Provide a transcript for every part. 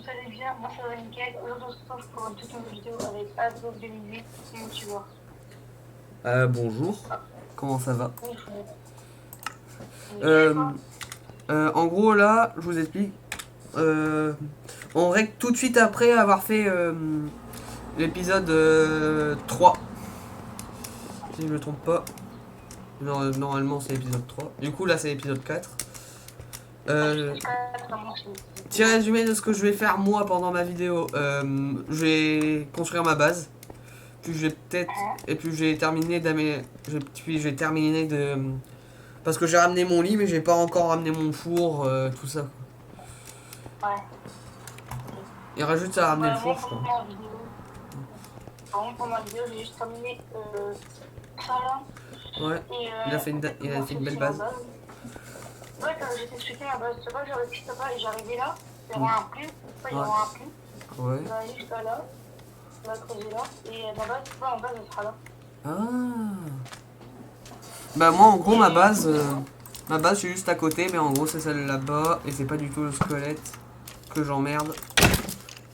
vous allez bien, moi ça va nickel. Aujourd'hui on se retrouve pour une toute nouvelle vidéo avec Aslo 2008, youtubeur. Bonjour, comment ça va? Oui, nickel euh, quoi. En gros là, je vous explique. On règle tout de suite après avoir fait l'épisode 3. Si je me trompe pas. Non, normalement c'est l'épisode 3. Du coup là c'est l'épisode 4. Petit résumé de ce que je vais faire moi pendant ma vidéo. Je vais construire ma base. Puis je vais peut-être. Et puis je vais terminer puis je vais terminer de. Parce que j'ai ramené mon lit mais j'ai pas encore ramené mon four, tout ça. Ouais. Il reste juste à ramener le Bah, moi four, je pour crois. ma vidéo, pour ma vidéo, j'ai juste terminé ça là. Ouais, Et il a fait j'ai il a fait une belle ma base. base. Ouais, quand j'ai expliqué ma base, c'est pas que j'aurais pu pas et j'arrivais là, il y aura un plus, il y Ouais. aura un plus. Ouais. On va aller jusqu'à là, on va creuser là, et ma base elle sera là. Ah. Bah moi en gros ma base c'est juste à côté, mais en gros c'est celle là-bas et c'est pas du tout le squelette que j'emmerde.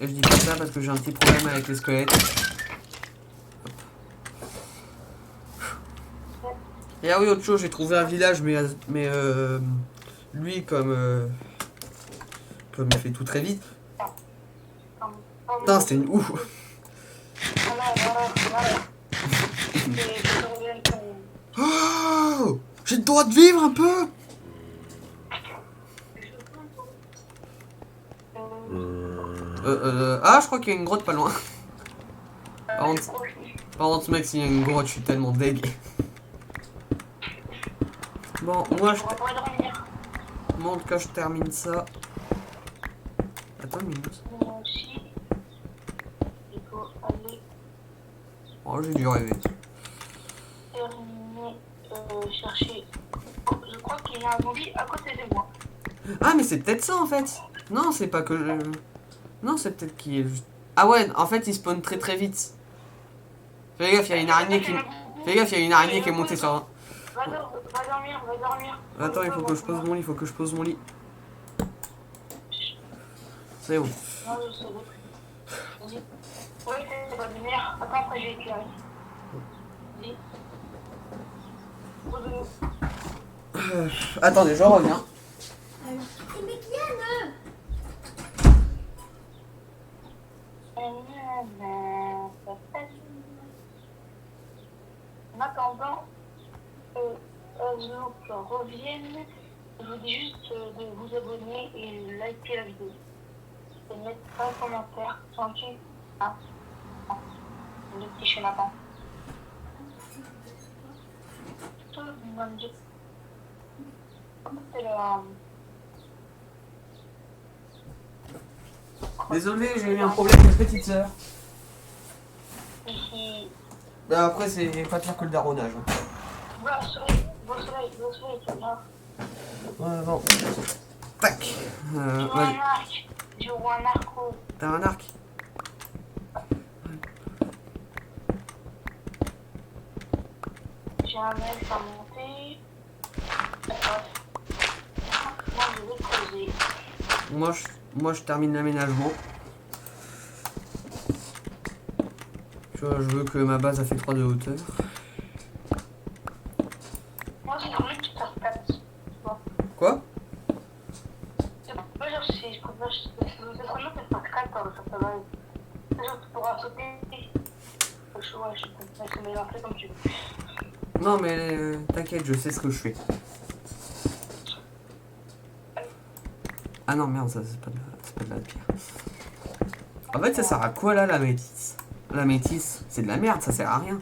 Et je dis pas ça parce que j'ai un petit problème avec les squelettes. Et ah oui, autre chose, j'ai trouvé un village, mais lui comme il fait tout très vite. Putain, c'était une ouf. Oh, j'ai le droit de vivre un peu. Ah, je crois qu'il y a une grotte pas loin. Par contre, ce mec, s'il y a une grotte, je suis tellement deg. Bon, moi, en tout cas, je termine ça. Attends une minute. Oh, j'ai dû rêver. Chercher. Je crois qu'il y a un zombie à côté de moi. Ah, mais c'est peut-être ça en fait. Non, c'est pas que je. Non, c'est peut-être qu'il est juste. Ah ouais, en fait, il spawn très très vite. Fais gaffe, il y a une araignée qui. Fais gaffe, il y a une araignée qui est montée sur un. Va dormir, va dormir. Attends, il faut que je pose mon lit, il faut que je pose mon lit. C'est bon. Non, je sais. Vas-y. Ouais, c'est pas lumière. Attends, après j'ai éclairé. Vas-y. Attendez, je reviens. En attendant, Aslo revienne, je vous dis juste de vous abonner et liker la vidéo. Et mettre un commentaire, gentil. Ah, le petit chenapan. Tout le monde dit. C'est le. Désolé, j'ai eu un problème avec ma petite sœur. Ici. Bah après, c'est pas pire que le daronnage. Voilà, soleil, c'est bien. Ouais, bon. Tac. Je vois un arc. Je vois un arc. T'as un arc? J'ai un elfe à monter. Moi, je vais creuser. Moi, je termine l'aménagement. Tu vois, je veux que ma base a fait 3 de hauteur. Moi, j'ai envie de faire 4. Quoi? Moi, genre, si je préfère, c'est vraiment de faire 4, ça va. Genre, tu pourras sauter. Le choix, je peux me mélanger comme tu veux. Non, mais t'inquiète, je sais ce que je fais. Ah non, merde, ça c'est pas de la pierre. En fait, ça sert à quoi là la métisse? La métisse, c'est de la merde, ça sert à rien.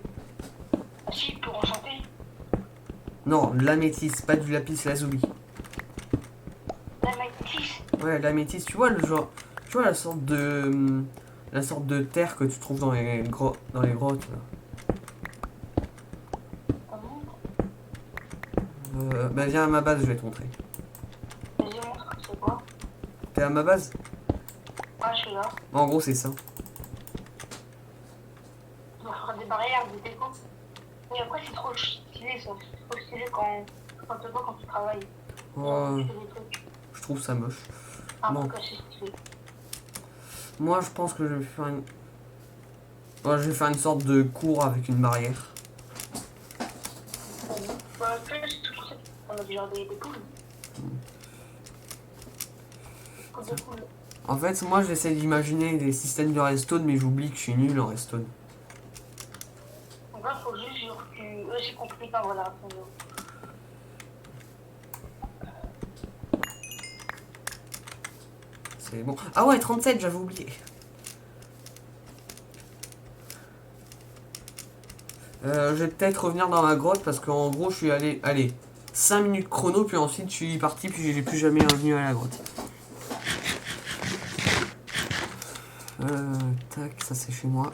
Ah, si, pour enchanter. Non, la métisse, pas du lapis lazuli. La métisse. Ouais, la métisse, tu vois le genre. Tu vois la sorte de. La sorte de terre que tu trouves dans les grottes là. Bah viens à ma base, je vais te montrer. Vas-y, montre, c'est quoi? T'es à ma base? Ah, je suis là. En gros, c'est ça. On va faire des barrières, des décos. Mais après, c'est trop stylé, ça. C'est trop stylé quand tu travailles. Oh, Tu fais des trucs. je trouve ça moche. Ah, Bon. donc, c'est stylé. Moi, je pense que je vais faire une... Ouais, je vais faire une sorte de cour avec une barrière. Bah, on a déjà des poules. Des poules. En fait, moi, j'essaie d'imaginer des systèmes de redstone, mais j'oublie que je suis nul en redstone. Donc là, faut juste genre que... j'ai compris, enfin, voilà. C'est bon. Ah ouais, 37, j'avais oublié. Je vais peut-être revenir dans ma grotte parce qu'en gros, je suis allé... Allez, 5 minutes chrono, puis ensuite, je suis parti, puis j'ai plus jamais revenu à la grotte. Tac, ça c'est chez moi.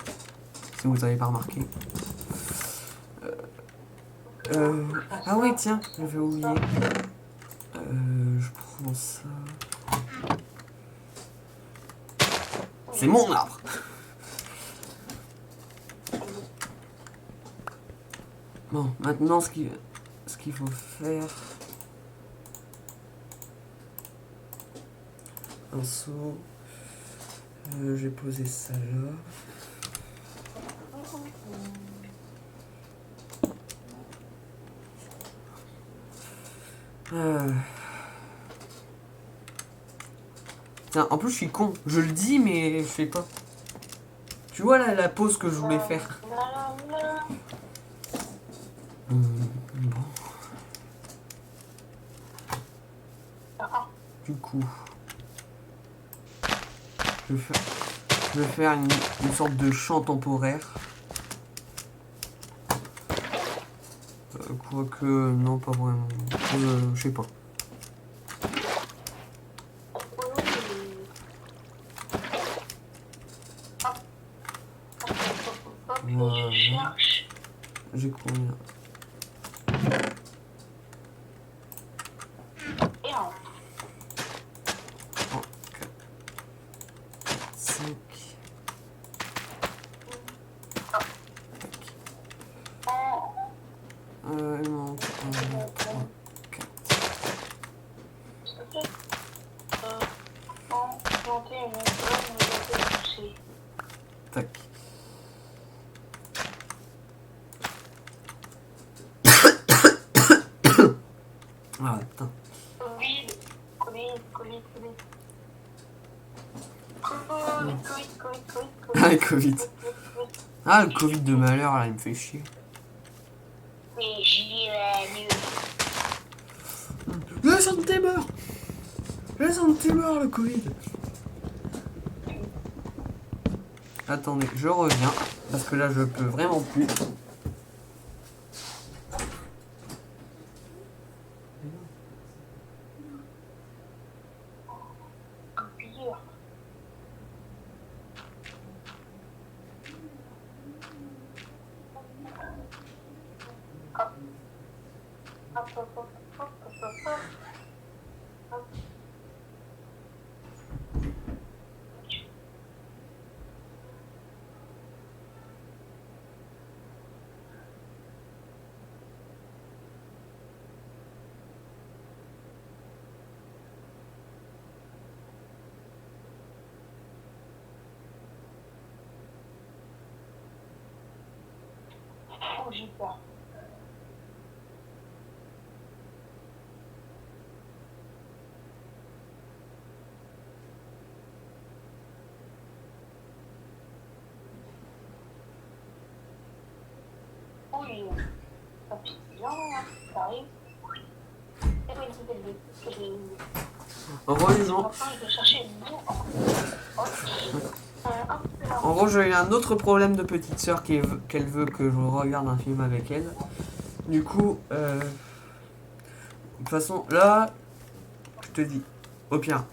Si vous n'avez pas remarqué. Ah ouais, tiens, j'avais oublié. Je prends ça. C'est mon arbre. Bon, maintenant ce qu'il faut faire. Un seau. J'ai posé ça là. Tiens, en plus je suis con. Je le dis mais je fais pas. Tu vois là la pause que je voulais faire. Bon. Du coup. Je vais faire une sorte de champ temporaire. Quoique, non, pas vraiment. Je sais pas. Voilà. J'ai combien? Oh, 4, 5. Il manque 1, 2, 3, 4. Tac. Ah putain. Ah le Covid. Ah le Covid de malheur là, il me fait chier. Le santé mort. Le santé mort le Covid. Attendez, je reviens. Parce que là je peux vraiment plus. J'ai peur. Oui, ça fait bien, ça arrive. Heureusement. En gros, j'ai eu un autre problème de petite sœur qu'elle veut que je regarde un film avec elle. Du coup, de toute façon, là, je te dis, au pire,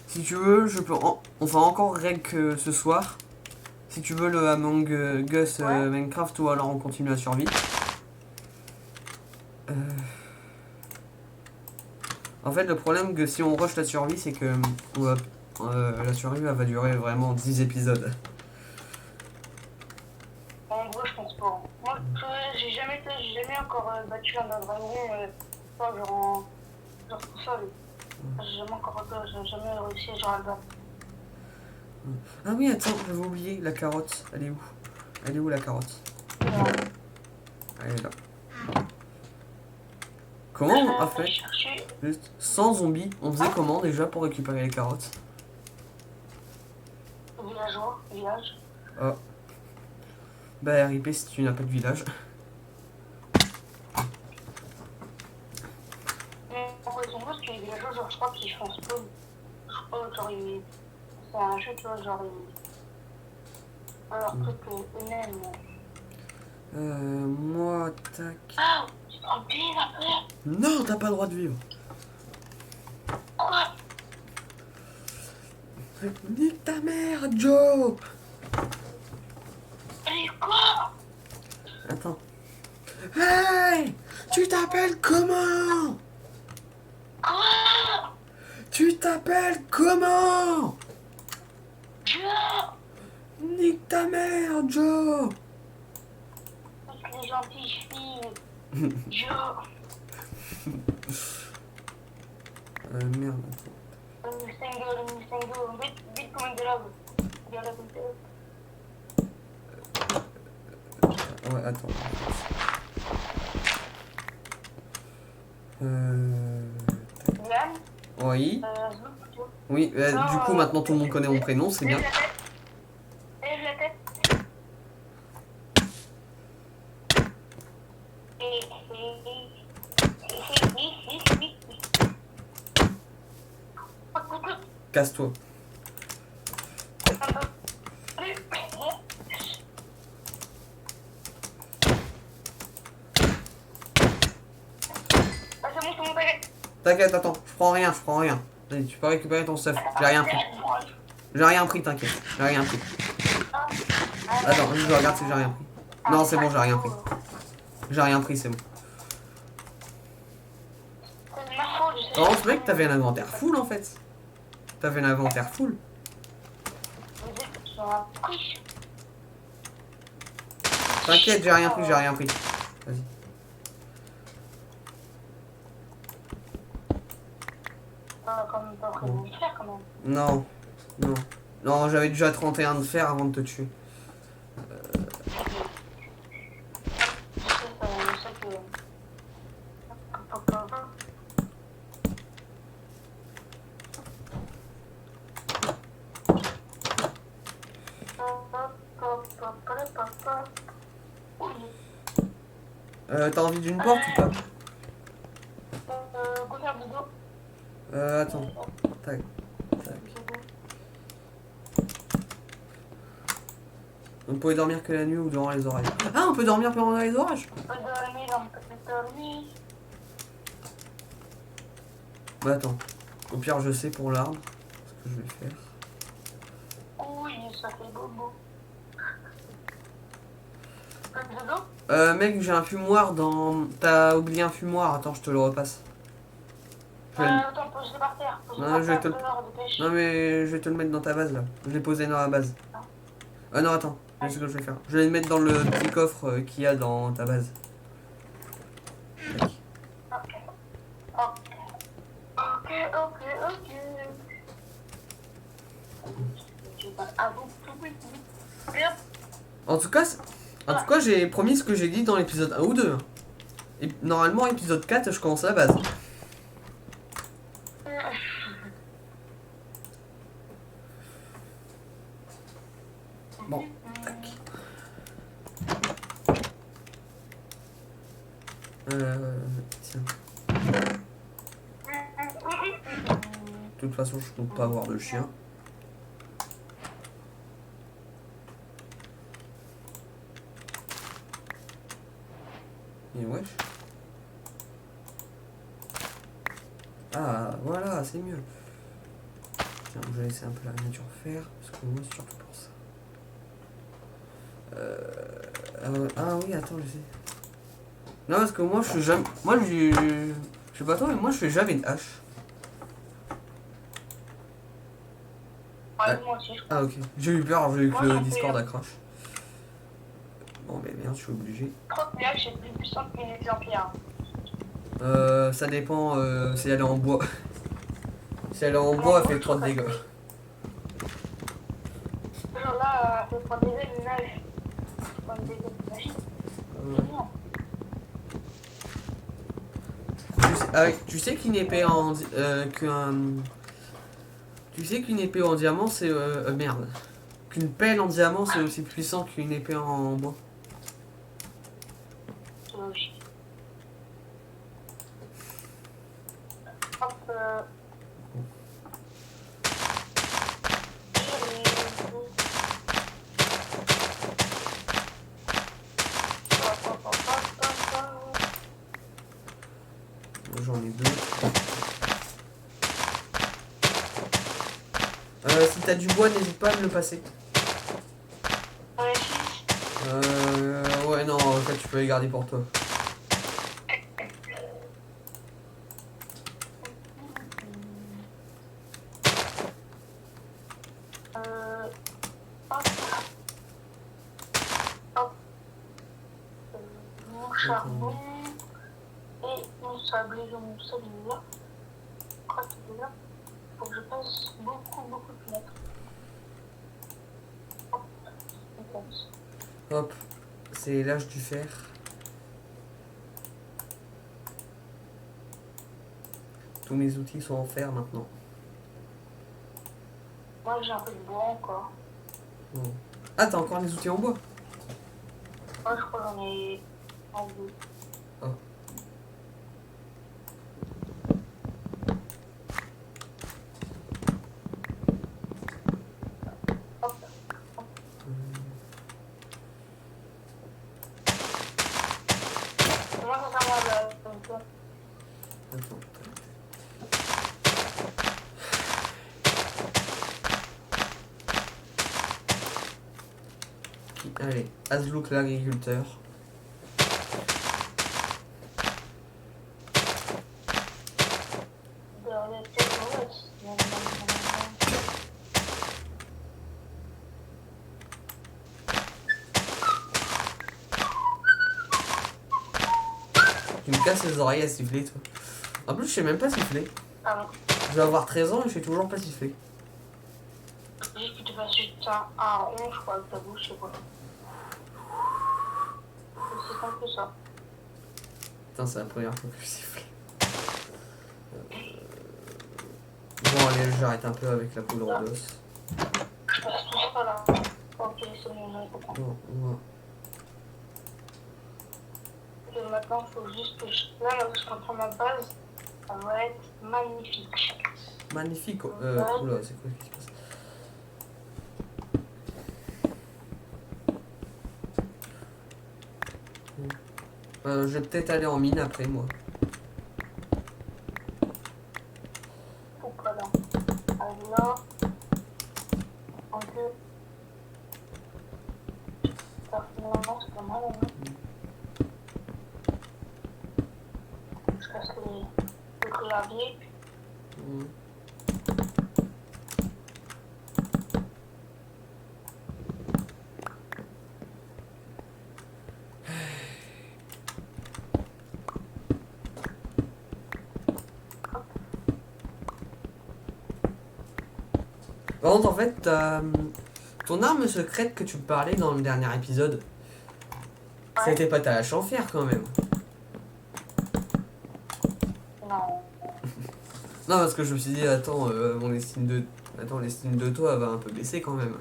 si tu veux, je peux, on va encore règle ce soir. Si tu veux le Among Us Minecraft ou alors on continue la survie. En fait, le problème que si on rush la survie, c'est que la survie va durer vraiment 10 épisodes. En gros, je pense pas. Moi, j'ai jamais encore battu un dragon, genre tout seul. J'ai jamais réussi genre à le battre. Ah oui, attends, j'avais oublié la carotte. Elle est où? Elle est où la carotte? Elle est là. Comment on a fait? Chercher Juste sans zombies, on faisait comment déjà pour récupérer les carottes? villageois, village. Ah. Bah RIP si tu n'as pas de village. Pourquoi ils sont parce que les villageois, genre, je crois qu'ils font spawn. Je crois, genre, c'est un jeu, tu vois, genre, alors que eux-mêmes. Moi, tac. Ah, tu prends le pied après. Non, t'as pas le droit de vivre. Quoi? Nique ta mère, Joe. Mais quoi? Attends. Hey, tu t'appelles comment? Quoi? Tu t'appelles comment? Dieu! Nique ta mère, Joe. Avec les gentilles filles. Dieu! Merde. Le Mustango, vite comme un dialogue. Dialogue, Ouais, attends. Diane, Oui. Zouk, Oui, du coup, maintenant tout le monde connaît mon prénom, c'est bien. lève la tête. Casse-toi. T'inquiète, attends, je prends rien, je prends rien. Vas-y, tu peux récupérer ton stuff, j'ai rien pris. J'ai rien pris, t'inquiète, j'ai rien pris. Attends, je regarde si j'ai rien pris. Non, c'est bon, j'ai rien pris. J'ai rien pris, c'est bon. Oh, ce mec, t'avais un inventaire full en fait. T'avais un inventaire full. T'inquiète, j'ai rien pris, j'ai rien pris. Vas-y. Non, non. Non, j'avais déjà 31 de fer avant de te tuer. T'as envie d'une porte ou pas? Attends. Tac. Tac. On peut dormir que la nuit ou durant les orages. Ah, on peut dormir pendant les orages? Bah attends. Au pire, je sais pour l'arbre ce que je vais faire. Oui, ça fait bobo. Mec, j'ai un fumoir dans... T'as oublié un fumoir, attends, je te le repasse. Attends, pose-le par terre. Non, je vais te... Non mais je vais te le mettre dans ta base là. Je l'ai posé dans la base. Ah non, attends, je sais ce que je vais faire. Je vais le mettre dans le petit coffre qu'il y a dans ta base. En tout cas, j'ai promis ce que j'ai dit dans l'épisode 1 ou 2. Et normalement, épisode 4, je commence la base. Bon, tac. Tiens. De toute façon, je compte pas avoir de chien. Et wesh. Ah, voilà, c'est mieux. Tiens, je vais laisser un peu la nature faire, parce que moi, c'est surtout pour ça. Ah oui, attends, je sais. Non, parce que moi, je suis jamais... Moi, je sais pas toi, mais moi, je fais jamais de hache. Ah ok, j'ai eu peur, j'ai eu que le Discord a crash. Bon mais merde, je suis obligé. Ça dépend si elle est en bois. Si elle est en bois, elle fait trop de dégâts. le point des ailes nage. Le point des ailes nage. Non. Tu sais qu'une épée en tu sais qu'une épée en diamant c'est merde. Qu'une pelle en diamant c'est aussi puissant qu'une épée en bois. C'est logique. Hop. J'en ai deux. Si t'as du bois, n'hésite pas à me le passer. Ouais, non, en fait, tu peux les garder pour toi. Mon charbon et mon sablier, mon sablier. Quand il est là, faut que je passe beaucoup de fenêtres. Hop, on pense. Hop, c'est l'âge du fer. Tous mes outils sont en fer maintenant. Moi j'ai un peu de bois encore. Bon. Ah, t'as encore des outils en bois? Moi je crois que j'en ai en deux. Oh. Hop. Moi ça va comme ça. Attends. Allez, Azlouk l'agriculteur. Tu me casses les oreilles à siffler, toi. En plus, je sais même pas siffler. Ah bon. Je vais avoir 13 ans et je sais toujours pas siffler. Juste que tu fasses juste un rond, je crois, avec ta bouche, je sais pas. C'est un peu ça. Putain, c'est la première fois que je siffle. Bon, allez, j'arrête un peu avec la poudre d'os. Je passe tout ça là. Ok, c'est bon, j'en ai compris. Bon, ouais. Et maintenant, il faut juste que je... Là, je suis en train de ma base. Ça va être magnifique. Magnifique. Oula, c'est quoi ce qui se passe? Je vais peut-être aller en mine après, moi. Pourquoi là? Alors là, en deux. Personnellement, c'est pas mal, hein. Je casse le clavier. Par contre, en fait, ton arme secrète que tu me parlais dans le dernier épisode, c'était pas ta hache en fer quand même. Non. Non, parce que je me suis dit, attends, l'estime de toi va un peu baisser quand même.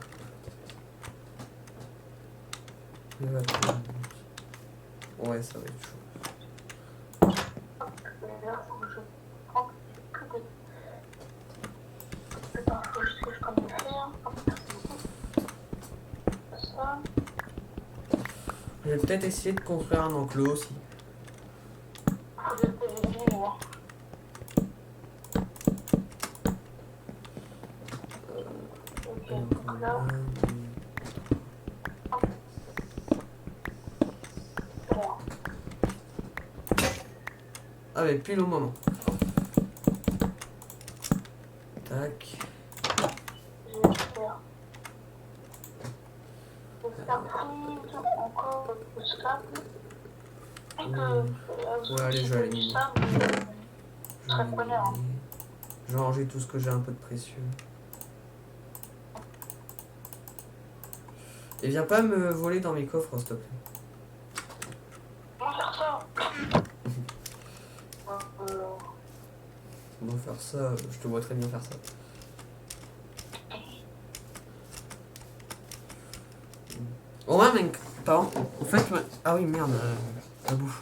Ouais, ça va être chaud. Là, faut que je prends que des... Attends, faut juste que je prenne le fer. Ça. Je vais peut-être essayer de construire un enclos aussi. Faut que je te moi. Ok, donc là, bon. Ah, mais pile au moment. Tac. J'espère. J'espère prendre encore le sable. Et que allez, je vais aller miner. Je serais preneur. Je vais ranger tout ce que j'ai un peu de précieux. Et viens pas me voler dans mes coffres, s'il te plaît. Comment faire ça? Comment faire ça? Je te vois très bien faire ça. Oh ouais, mec, pardon. En fait, ah oui, merde, la bouffe.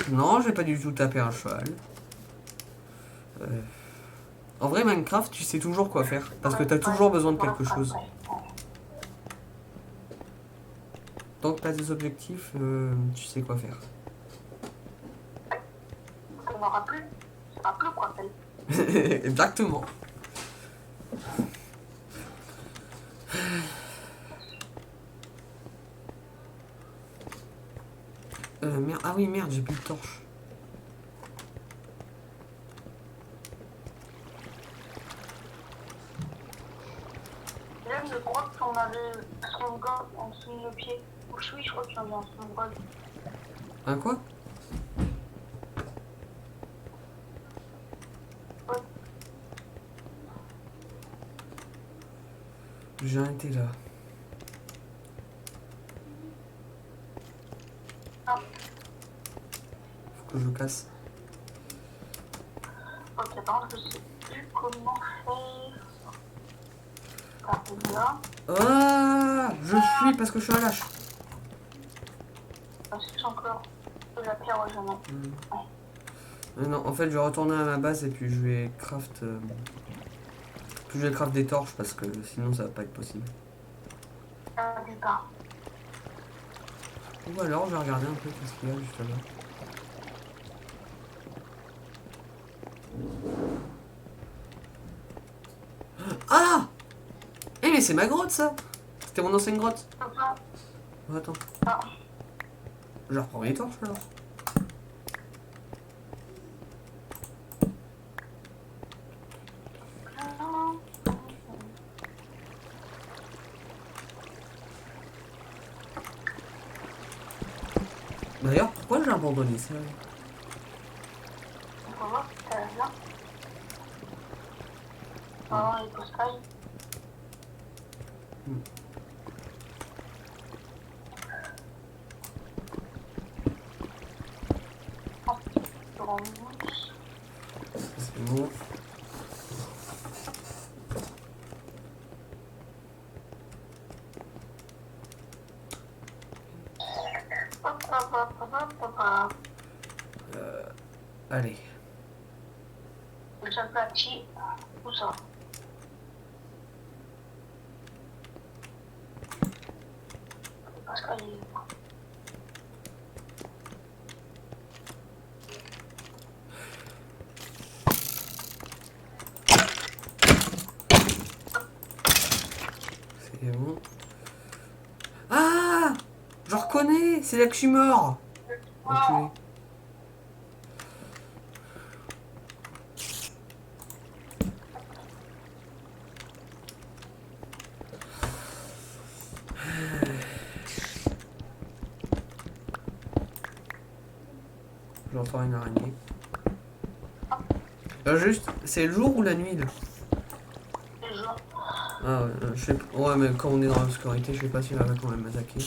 Non, j'ai pas du tout tapé un cheval. En vrai, Minecraft, tu sais toujours quoi faire. Parce que t'as toujours besoin de quelque chose. Tant que t'as des objectifs, tu sais quoi faire. On n'aura plus. Ça va plus quoi, Exactement. Merde. Ah oui, merde, j'ai plus de torche. Même je crois qu'on avait son gars en dessous de nos pieds. Ou je crois qu'il y en a en dessous de nos bras. Un quoi? Ouais. J'ai été là. Ah. Faut que je casse. Ok, par contre, je sais plus comment faire. Ah, là. Ah, je fuis parce que je suis un lâche. Parce que j'ai encore de la pierre au jamais. Non, en fait, je vais retourner à ma base et puis je vais craft. Puis je vais craft des torches parce que sinon ça va pas être possible. Du pain. Ou alors, je vais regarder un peu ce qu'il y a juste là. Ah! Eh, mais c'est ma grotte ça! C'était mon ancienne grotte. Papa. Oh, attends. Ah. Je reprends mes torches alors. D'ailleurs, pourquoi j'ai abandonné ça? On va voir si ça va bien. Ah, les postailles. C'est bon. Allez. Déjà aplati. Où ça? Parce qu'il est... C'est bon. Ah! Je reconnais! C'est là que je suis mort! Enculé. J'entends une araignée. Juste, c'est le jour ou la nuit là? Les gens. Ah ouais, je sais pas. Ouais, mais quand on est dans l'obscurité, je sais pas s'il va quand même m'attaquer.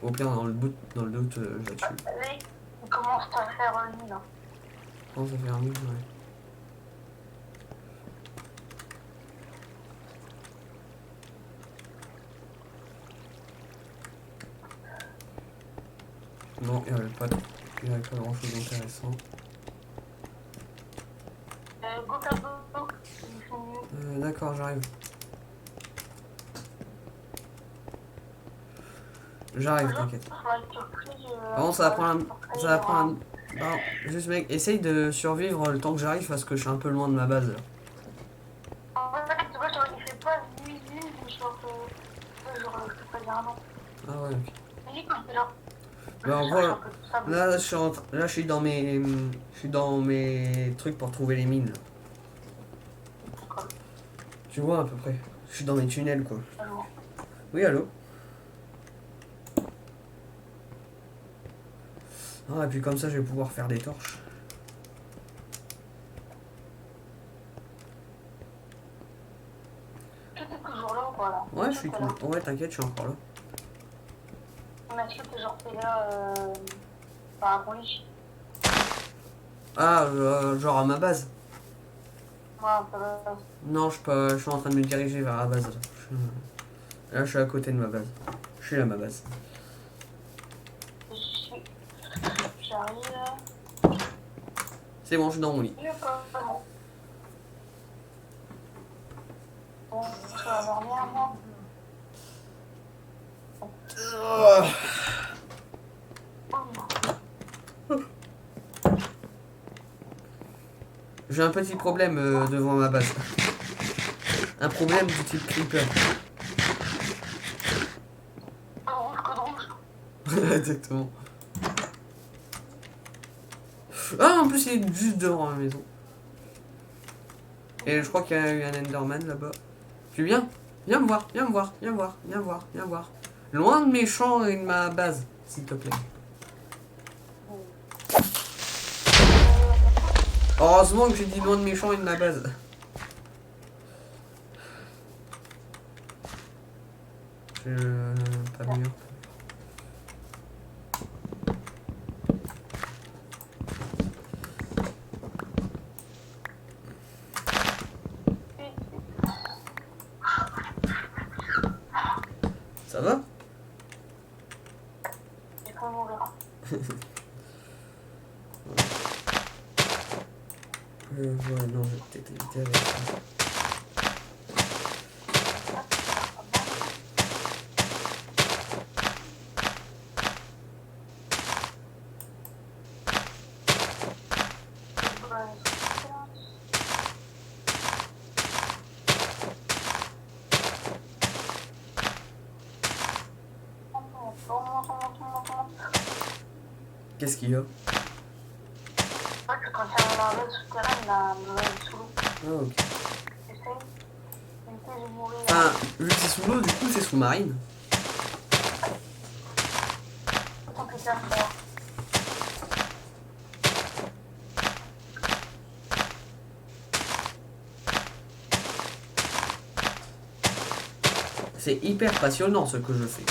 Au pire, dans le doute, je la tue. Allez, on commence à faire nuit là. Oh, ça fait un minute, ouais. Non, il n'y avait pas grand chose d'intéressant. Go faire dodo. Ils sont mieux. D'accord, j'arrive. J'arrive, t'inquiète. Bon, ça va prendre Non, juste mec, essaye de survivre le temps que j'arrive parce que je suis un peu loin de ma base. En fait, tu vois, il fait pas nuit, mais genre, je peux pas dire un nom. Ah ouais, ok. Vas-y, quand t'es là. Bah, en gros, là, je suis dans mes trucs pour trouver les mines. Tu vois à peu près. Je suis dans mes tunnels quoi. Allô. Oui, allô. Ah, et puis comme ça, je vais pouvoir faire des torches. Ouais, je suis cool. Ouais, t'inquiète, je suis encore là. On a dit que genre t'es là par rapport à lui. Ah, genre à ma base. Ouais, un peu là. Non, je suis en train de me diriger vers la base. Là, je suis à côté de ma base. Je suis à ma base. J'arrive. C'est bon, je suis dans mon lit. Je pas. Bon, je vais dormir moi. J'ai un petit problème devant ma base. Un problème du type creeper. Code rouge. Exactement. Ah, en plus, il est juste devant ma maison. Et je crois qu'il y a eu un Enderman là-bas. Tu viens? Viens me voir, viens me voir, viens voir, viens voir, viens voir. Loin de mes champs et de ma base, s'il te plaît. Heureusement que j'ai dit loin de mes champs et de ma base. Pas meilleur. Ça va? J'ai pas mourir. Ouais, non, je vais peut-être éviter avec ça. Qu'est-ce qu'il y a? Quand il y a un arrêt souterrain, il a un sous l'eau. Ah, ok. J'essaye. J'ai mourir. Enfin, vu que c'est sous l'eau, du coup, c'est sous-marine. Tant que ça, frère. C'est hyper passionnant ce que je fais.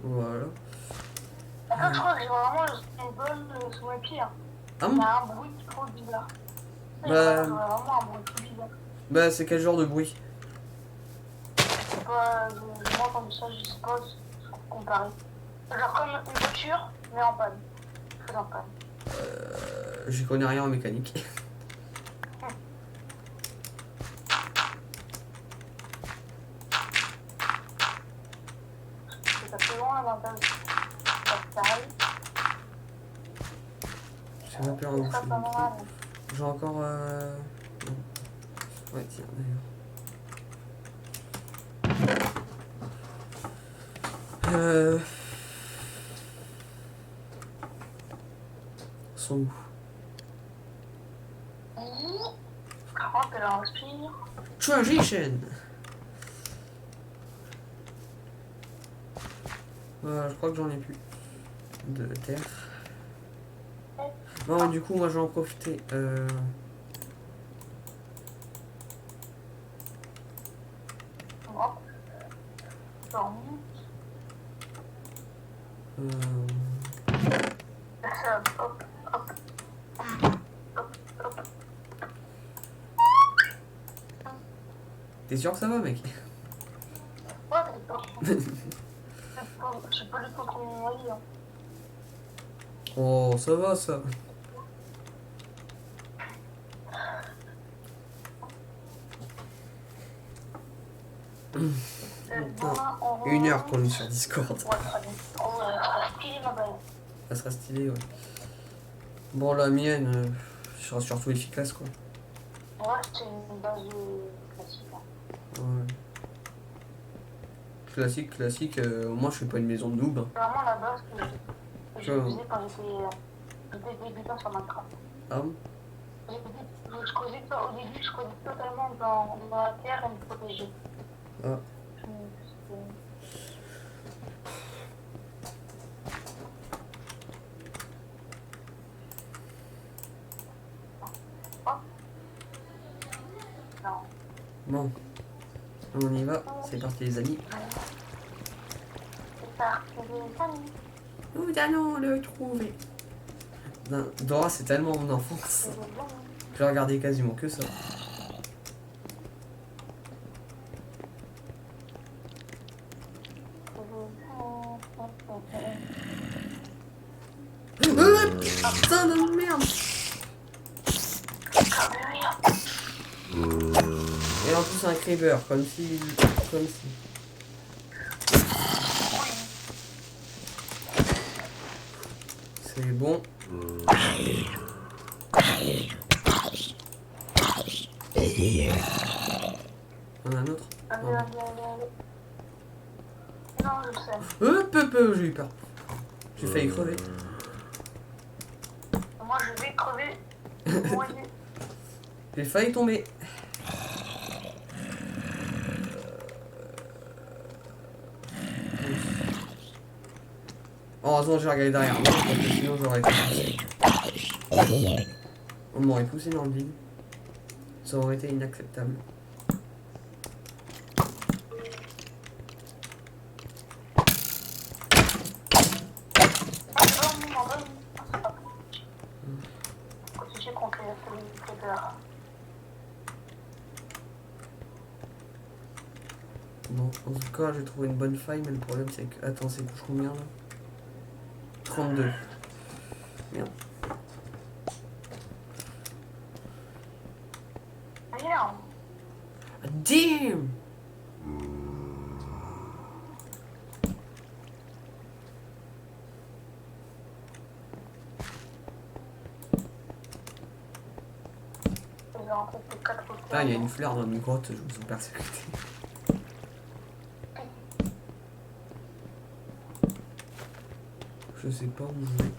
Voilà. En fait, je crois que j'ai vraiment une bonne sous mes pieds. Ah Il y bon? a un bruit trop bizarre. Il y Bah, a vraiment un bruit trop bizarre. bah c'est quel genre de bruit? Je sais pas, moi comme ça, je sais pas comparer. Genre comme une voiture, mais en panne. Très en panne. J'y connais rien en mécanique. C'est pas très loin, l'avantage. Ça arrive. Je sais même plus où C'est pas je pas mal. suis. J'ai encore. Non. Ouais, tiens, d'ailleurs. Sont où? Comment elle inspire? Transition. Je crois que j'en ai plus de terre. Bon, du coup, moi je vais en profiter. Hop. Hop. Hop. Hop. Hop. T'es sûr que ça va, mec? Ouais, d'accord. J'ai pas du tout trop mon avis. Hein. Oh, ça va, ça. Une heure qu'on est sur Discord. Ouais, très bien. Oh, ça va stylé ma balle. Ça sera stylé, ouais. Bon, la mienne sera surtout efficace, quoi. Ouais, c'est une base classique. Hein. Ouais. Classique, classique. Moi, je fais pas une maison de noob. Hein. C'est vraiment la base que je faisais quand j'étais débutant sur Minecraft. Ah bon? Je causais au début, je causais totalement dans la terre et me protéger. Ah. Bon, on y va. C'est parti les amis. C'est parti, les amis. Nous allons le trouver. Non, Dora, c'est tellement mon enfance. C'est les amis. J'ai regardé quasiment que ça. Putain de merde! Et en plus un creeper, comme si. C'est bon. On a un autre? Allez, allez, allez. Non, je sais. J'ai eu peur. J'ai failli crever. Moi, je vais crever. Moi, J'ai failli tomber. Heureusement, j'ai regardé derrière moi, parce que sinon j'aurais été. On m'aurait poussé dans le vide. Ça aurait été inacceptable. Bon, en tout cas, j'ai trouvé une bonne faille, mais le problème c'est que. Attends, c'est couche combien là? 32. Merde. Rien. Damn! Ah, il y a une fleur dans une grotte, je me sens persécuté. Je sais pas où je vais.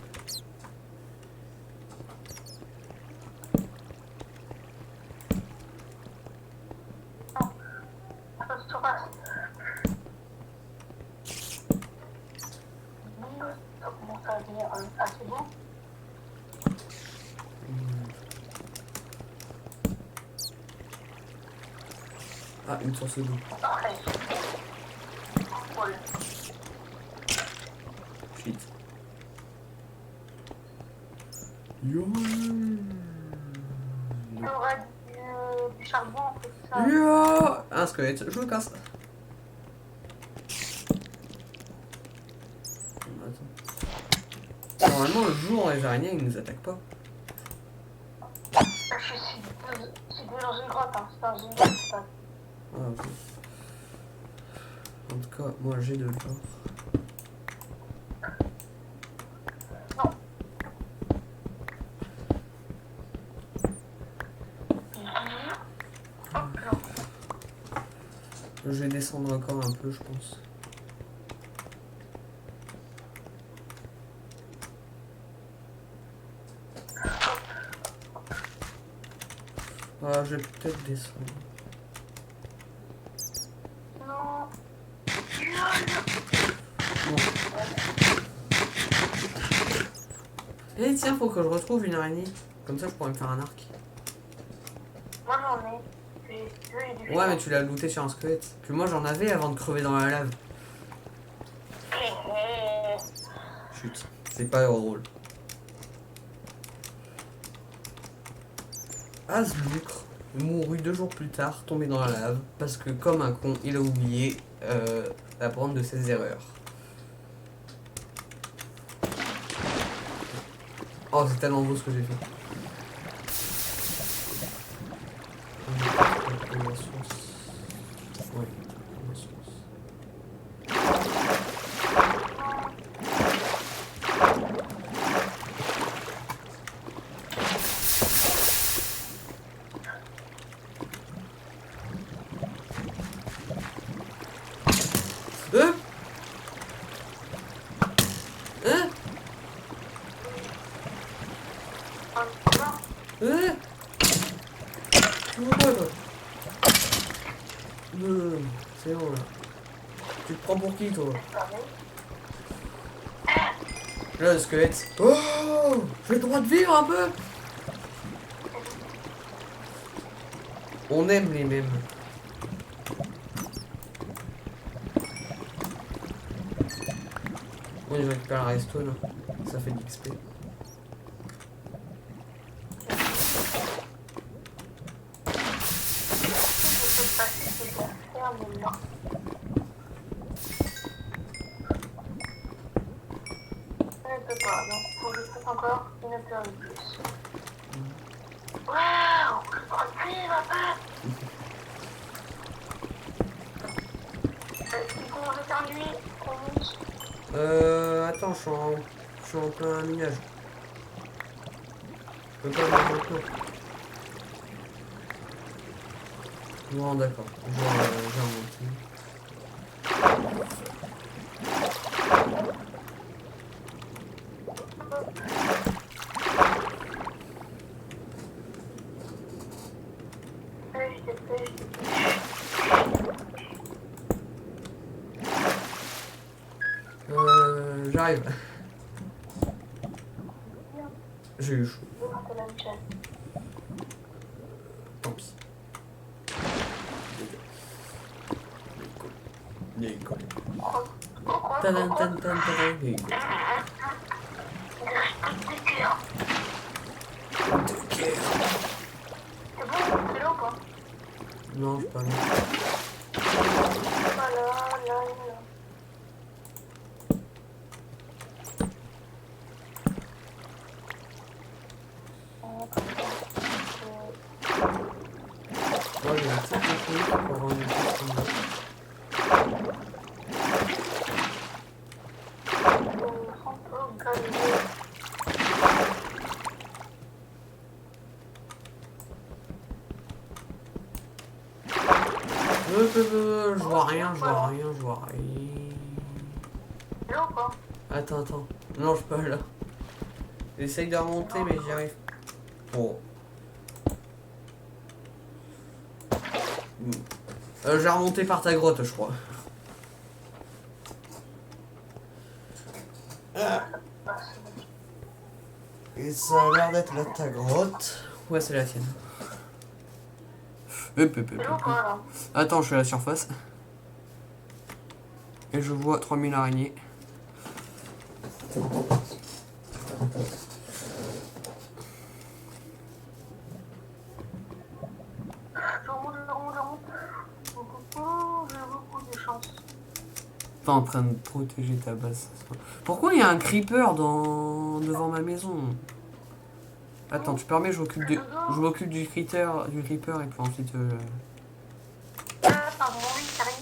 Ça commence à devenir assez bon. Ah, une source d'eau. Parfait. Cool. Shit. Yo. Il y aurait du charbon, c'est ça. Yo. Un squelette, je le casse. Attends. Normalement, le jour, les araignées, ils nous attaquent pas. C'est dans une grotte, hein. C'est dans une grotte, c'est pas. Ah, ok. En tout cas, moi j'ai de l'or. Non. Hop là. Je vais descendre encore un peu, je pense. Ah, je vais peut-être descendre. Non. Bon. Eh tiens, faut que je retrouve une araignée. Comme ça, je pourrais me faire un arc. Moi j'en ai. J'ai du Ouais, mais tu l'as looté sur un squelette. Puis moi, j'en avais avant de crever dans la lave. Chut, c'est pas drôle. Asblucre mourut 2 jours plus tard, tombé dans la lave, parce que comme un con, il a oublié d'apprendre de ses erreurs. Oh, c'est tellement beau ce que j'ai fait. Ouais, la source. Tu vois quoi, toi? C'est bon, là. Tu te prends pour qui, toi? Là, le squelette. Oh! J'ai le droit de vivre un peu! On aime les mêmes. Moi, je récupère la redstone. Ça fait de l'XP. Je peux passer, c'est la ferme là. Je ne peux pas, donc faut que je fasse encore une heure de plus. Waouh! Reculez, papa! Il faut jeter un nuit, on monte. Attends, je suis en plein minage. Je peux pas le faire maintenant. Bon, d'accord. Je remonte. J'arrive. J'ai eu chaud. Tant pis. L'école. Tadam, tadam, tadam, l'école. C'est bon, c'est là ou pas? Non, je sais pas. Voilà, là. Moi, j'ai un petit technique pour rendre une chose comme ça. Je vois rien, je vois rien, je vois rien. Là ou pas? Attends. Non, je peux pas là. J'essaye de remonter, mais j'y arrive. Oh. J'ai remonté par ta grotte, je crois. Et ça a l'air d'être là ta grotte. Ouais, c'est la tienne. Attends, je suis à la surface. Et je vois 3000 araignées. Pas en train de protéger ta base. Pourquoi il y a un creeper devant ma maison? Attends, tu permets, je m'occupe du creeper et puis ensuite... Pardon, oui, ça arrive.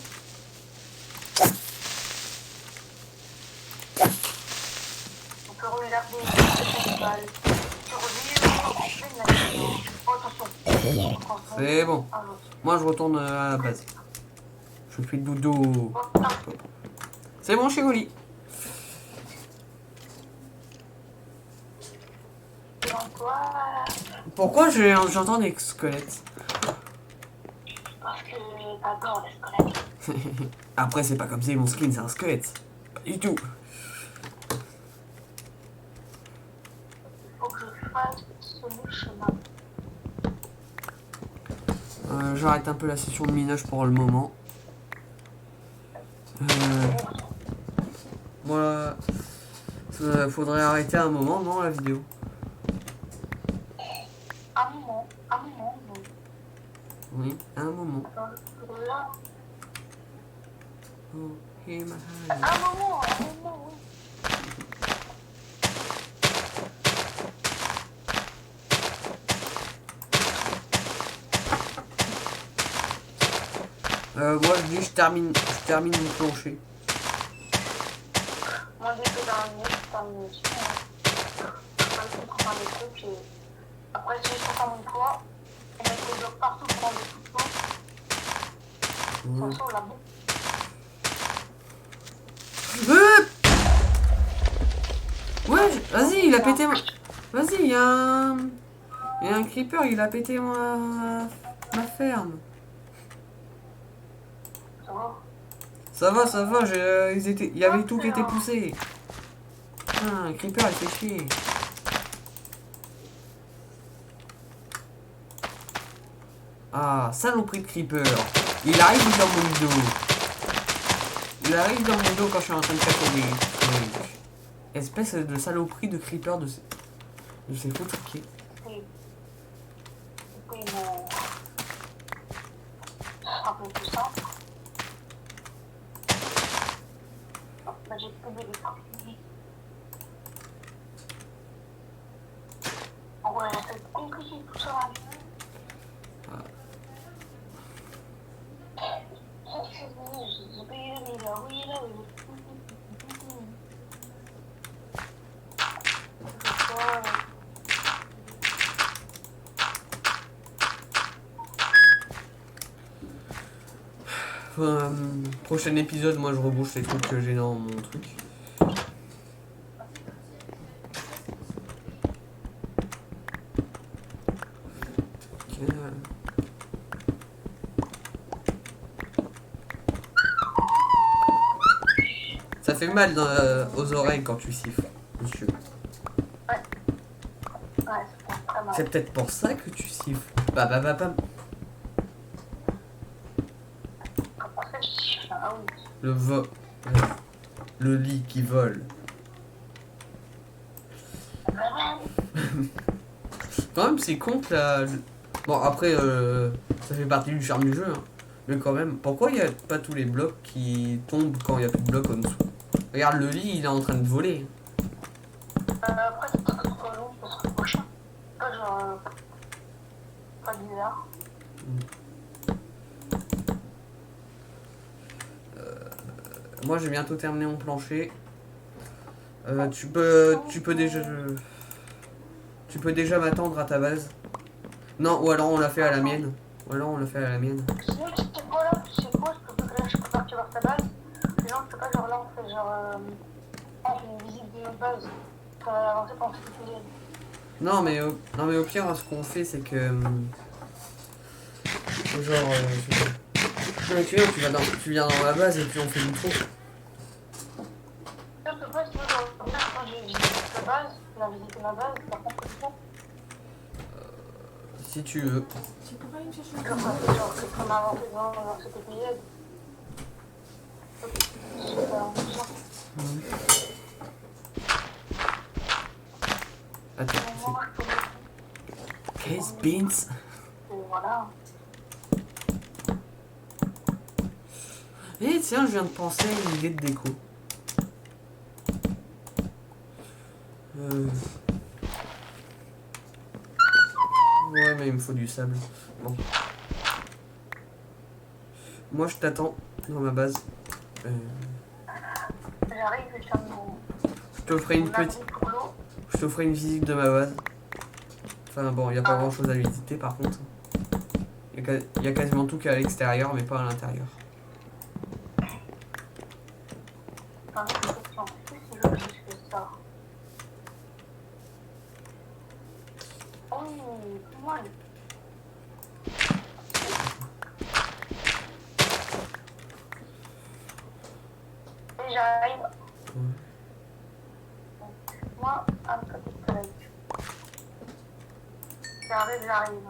On peut regarder cette balle. C'est bon. Moi, je retourne à la base. Je fais dodo. C'est bon, chez Goli. Pourquoi j'entends des squelettes? Parce que j'adore les squelettes. Après, c'est pas comme si mon skin, c'est un squelette. Pas du tout. Il faut que je fasse ce chemin. J'arrête un peu la session de minage pour le moment. Voilà. Faudrait arrêter un moment, non, la vidéo? Un moment, non. Oui, un moment. Là. Oh, hey, ma Un moment, oui. Moi, je dis, je termine mon plancher. Moi, dès que dans un minute, je termine aussi. Je peux essayer de prendre des trucs et après, si je prends mon poids, on met des blocs partout pour prendre des coups de poing. Ça sort là-bas. Ouais, vas-y, il a pété ma... Vas-y, il y a un creeper, il a pété ma ferme. Ça va, il y avait tout qui était poussé. Ah, un creeper, il fait chier. Ah, saloperie de creeper. Il arrive dans mon dos. Il arrive dans mon dos quand je suis en train de casser des trucs. Espèce de saloperie de creeper de ces faux trucs. Oui. Oui, mais... C'est un peu plus simple. Bah, j'ai trouvé des parties. En vrai, c'est compliqué tout ça. J'ai payé le là, oui, là, oui. Prochain épisode, moi je rebouche les trucs que j'ai dans mon truc. Ok. Ça fait mal aux oreilles quand tu siffles, monsieur. Ouais, c'est très mal. C'est peut-être pour ça que tu siffles. Bah. En fait, je suis ah oui. Le lit qui vole. Quand même, c'est con que la... Bon, après, ça fait partie du charme du jeu. Hein. Mais quand même, pourquoi il n'y a pas tous les blocs qui tombent quand il n'y a plus de blocs en dessous? Regarde, le lit, il est en train de voler. Après, c'est pas trop long parce que prochain. Pas genre. Pas bizarre. Moi, j'ai bientôt terminé mon plancher. Tu peux déjà m'attendre à ta base. Non, ou alors on l'a fait à la mienne. Sinon, tu sais quoi là? Tu sais quoi? Je peux partir vers ta base. Mais non, je peux pas, genre là, on fait genre. On fait une visite de notre base. Ça va avancer pendant cet épisode. Non, mais au pire, ce qu'on fait, c'est que. Genre. Non, mais tu viens dans la base et puis on fait une trou. Je peux pas, sinon, genre, quand j'ai visité ta base, on a visité ma base, par contre, c'est ça. Si tu veux. Tu peux pas aller me chercher Genre, c'est qu'on a avancé dans cet épisode. Super amusant. Attends, Moi, je peux c'est. Case Beans. Voilà. Eh tiens, je viens de penser à une idée de déco. Ouais, mais il me faut du sable. Bon. Moi, je t'attends dans ma base. J'arrive, je ferme mon. Je te ferai une petite. Pour l'eau. Je te ferai une visite de ma base. Enfin bon, il n'y a pas grand chose à visiter par contre. Il y a quasiment tout qu'à l'extérieur, mais pas à l'intérieur. Enfin, je sais si je veux juste que ça. Oh, pas mal. Et j'arrive. Moi, un petit collègue. J'arrive.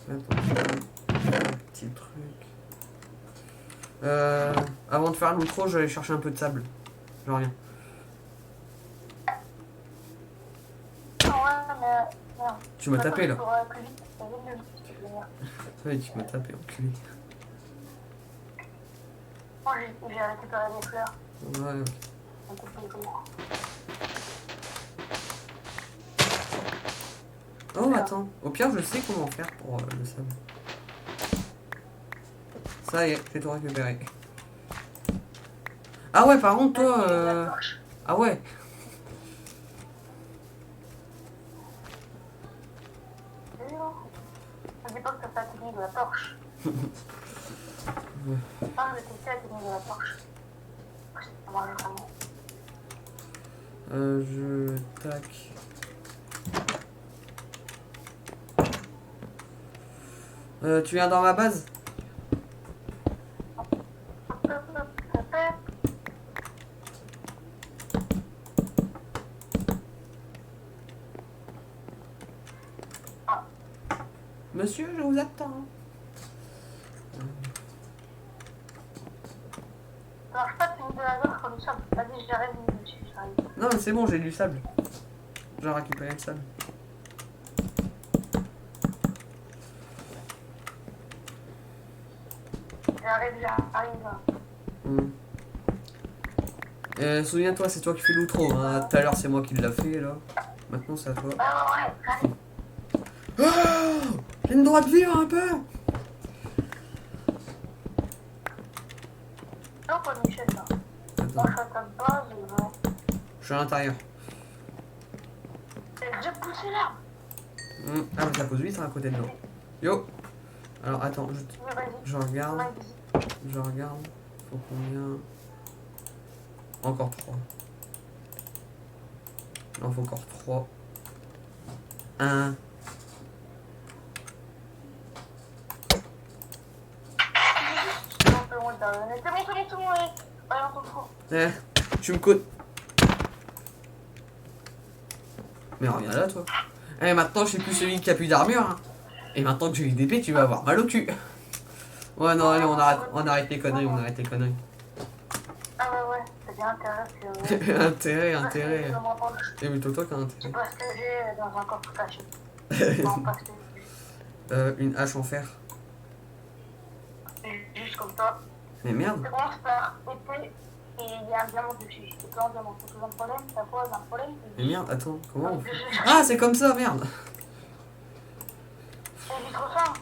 Attends, petit truc. Avant de faire l'outro, je vais aller chercher un peu de sable. Je reviens. Ah ouais, mais merde. Tu m'as tapé là. Pour plus vite, ça va mieux. Ouais, tu m'as tapé, enculé. Moi, j'ai récupéré des fleurs. Ouais, ok. Un peu plus gros. Oh, attends. Au pire, je sais comment faire pour le sable. Ça y est, j'ai tout récupéré. Ah ouais, par contre, toi... Ah ouais. À l'époque, ça fait la technique de la torche. Enfin, je testais la technique de la torche. Ça marche vraiment. Tac. Tu viens dans ma base? Monsieur, je vous attends. Ça marche pas de technique de la torche comme ça. Vas-y, j'arrête de me suivre. j'arrive. Non, mais c'est bon, j'ai du sable. J'ai récupéré le sable. J'arrive. Hmm. Souviens-toi, c'est toi qui fais l'outro. Hein. Tout à l'heure, c'est moi qui l'ai fait, là. Maintenant, c'est à toi. Ouais, j'arrive. Oh, j'ai le droit de vivre un peu. Non, pas Michel, là. Attends, Moi, je suis à ta base, ouais. je suis à l'intérieur. J'ai déjà poussé là. Ah, mais ça pose vite hein, à côté de l'eau. Yo. Alors, attends, Mais vas-y. je regarde. Ouais, Je regarde. Faut combien? Encore 3. Non, faut encore 3. 1. c'est bon, c'est bon, allez. Allez, on se fout. Tu me coûtes. Mais reviens là, toi. Eh, maintenant, je suis plus celui qui a plus d'armure. Hein. Et maintenant que j'ai une épée, tu vas avoir mal au cul. Ouais, non, allez, on arrête les conneries, on arrête les conneries. Ah ouais, c'est bien intérêt. Intérêt. Et mais toi, t'as Je intérêt. passe stager dans un corps tout caché. Non, pas stager. Une hache en fer. Juste comme ça. Mais merde. C'est commence par épée et il y a un diamant dessus. C'est pas un diamant, c'est un problème, ça pose un problème. Mais merde, attends, comment on fait? Ah, c'est comme ça, merde. C'est vite refait.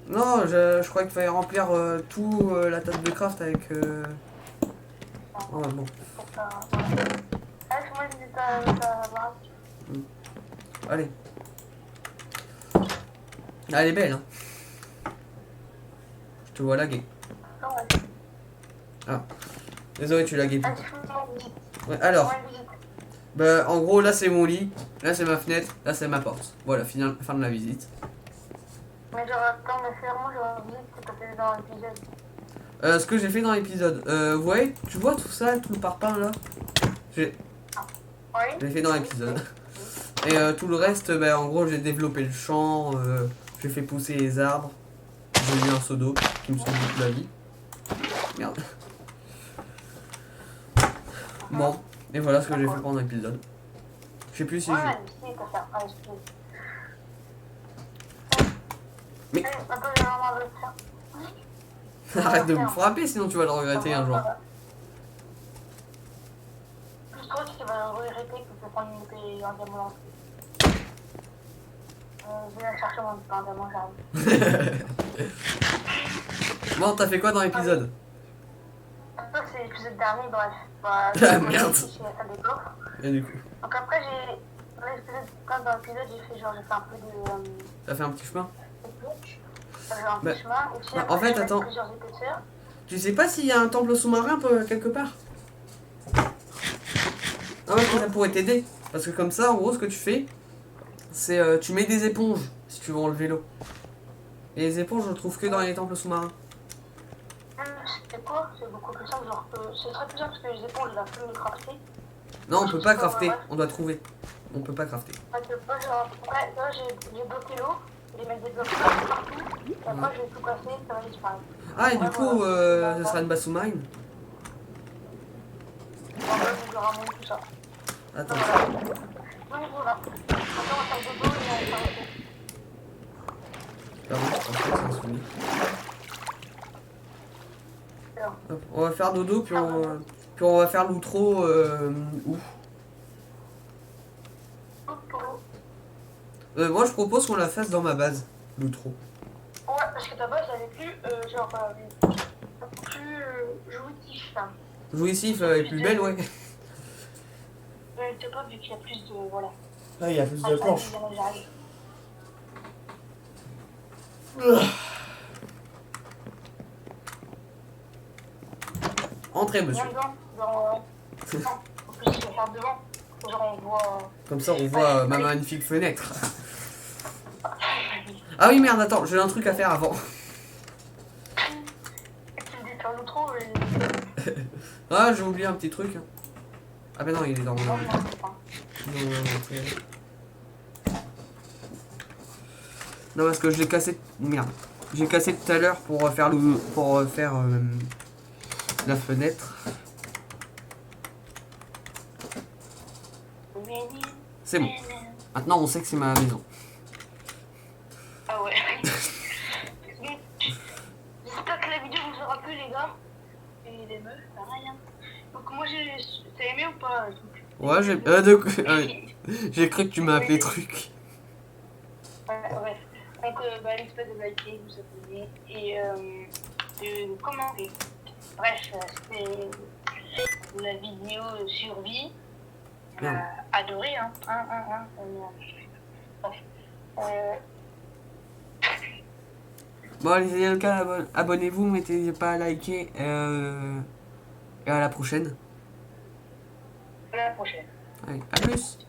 Non, je crois qu'il fallait remplir tout la table de craft avec... Oh, bon. C'est ça. Allez, moi, je dis ta baraque. Allez. Ah, elle est belle, hein. Je te vois laguer. Non, ouais. Ah. Désolé, tu laguais Allez, plus. fais-moi une visite. Ouais, alors, Fais-moi une visite. bah, en gros, là, c'est mon lit. Là, c'est ma fenêtre. Là, c'est ma porte. Voilà, fin de la visite. Mais genre, attends, mais ferme-moi, j'aurais oublié ce que t'as fait dans l'épisode. Ce que j'ai fait dans l'épisode. Vous voyez, tu vois tout ça, tout le parpaing, là? Oui. J'ai fait dans l'épisode. Et tout le reste, bah, en gros, j'ai développé le champ, j'ai fait pousser les arbres, j'ai eu un seau d'eau qui me sauve toute la vie. Merde. Bon, et voilà ce que j'ai fait pendant l'épisode. Je sais plus si Ouais, j'ai... si, t'as fait. Allez, je te dis. Mais- Allez, attends, j'ai vraiment envie de faire. Arrête de me frapper, sinon tu vas le regretter un jour. Plus toi, tu vas regretter que tu peux prendre une épée en diamant. Je vais aller chercher mon épée en diamant, j'arrive. Bon, t'as fait quoi dans l'épisode? Ça, c'est l'épisode dernier, bref. Bah, Ah, merde. Ici, la salle des coffres. Et du coup, Donc après, quand dans l'épisode, j'ai fait un peu de... t'as fait un petit chemin? J'ai un Bah, petit chemin. Et puis, bah, après, en fait, j'ai mis attends. plusieurs épaisseurs. Tu sais pas s'il y a un temple sous-marin quelque part? Ah ouais, que ça pourrait t'aider. Parce que comme ça, en gros, ce que tu fais, c'est tu mets des éponges si tu veux enlever l'eau. Et les éponges, je le trouve que dans les temples sous-marins. C'est quoi? C'est beaucoup plus simple. Genre, ce serait plus simple parce que les éponges, je vais plus les crafter. Non, on peut pas crafter, on doit trouver. On peut pas crafter. Parce que moi, genre, après, là, j'ai bloqué l'eau. Je vais mettre des blocs partout. Et après, je vais tout casser, ça va disparaître. Ah, et du coup, ce sera une base sous-marine. En vrai, je vais ramener tout ça. Attends. Donc voilà. Maintenant, on va faire de l'eau et on va s'arrêter. Pardon, je pense que c'est un souvenir. Hop, on va faire dodo, puis on va faire l'outro où? Moi, je propose qu'on la fasse dans ma base, l'outro. Ouais, parce que ta base, elle est plus, genre, plus jouitif. Hein. Jouissif, elle est plus belle, ouais. Je sais pas, vu qu'il y a plus de. Voilà. Ah, il y a plus de planches. J'arrive. Entrez, monsieur. Viens dedans. Genre, en plus, je vais faire devant. Genre, on voit. Comme ça, on voit ma magnifique fenêtre. Ah oui, merde, attends, j'ai un truc à faire avant. Tu me dis de faire l'outro et. Ah, j'ai oublié un petit truc. Ah ben non, il est dans mon Non, inventaire. non, c'est pas. Non, parce que je l'ai cassé. Merde. J'ai cassé tout à l'heure pour faire la fenêtre. C'est bon. Maintenant, on sait que c'est ma maison. Ah ouais. Donc, j'espère que la vidéo vous aura plu, les gars. Et les meufs, pareil. Hein. Donc, moi, t'as aimé ou pas? Ouais, j'ai cru que tu m'as appelé truc. Ouais. Donc, n'hésitez pas de liker, vous abonner et de commenter. Bref, c'est la vidéo survie. Adoré, hein. Bref. Bon, allez, les gars, abonnez-vous, mettez pas à liker. Et à la prochaine. À la prochaine. Allez, à plus.